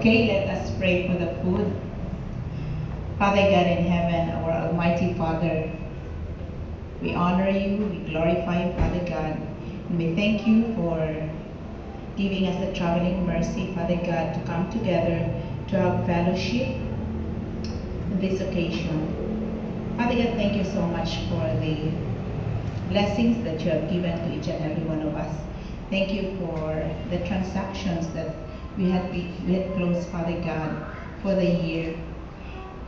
Okay, let us pray for the food. Father God in heaven, our Almighty Father, we honor you, we glorify you, Father God, and we thank you for giving us the traveling mercy, Father God, to come together to have fellowship on this occasion. Father God, thank you so much for the blessings that you have given to each and every one of us. Thank you for the transactions that we had closed, Father God, for the year.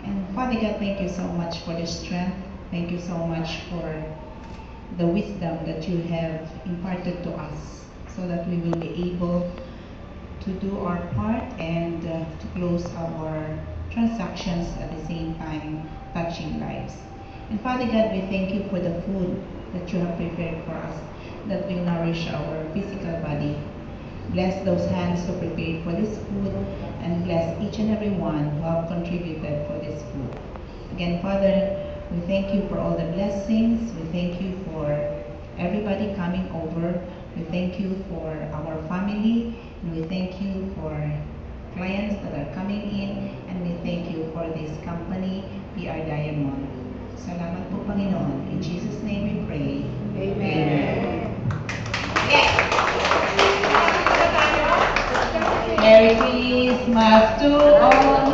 And Father God, thank you so much for the strength. Thank you so much for the wisdom that you have imparted to us so that we will be able to do our part and to close our transactions at the same time, touching lives. And Father God, we thank you for the food that you have prepared for us that will nourish our physical body. Bless those hands who prepared for this food and bless each and every one who have contributed for this food. Again, Father, we thank you for all the blessings. We thank you for everybody coming over. We thank you for our family. And we thank you for clients that are coming in. And we thank you for this company, PR Diamond. Salamat po, Panginoon. In Jesus' name we pray. Amen. Yes. Merry Christmas to all.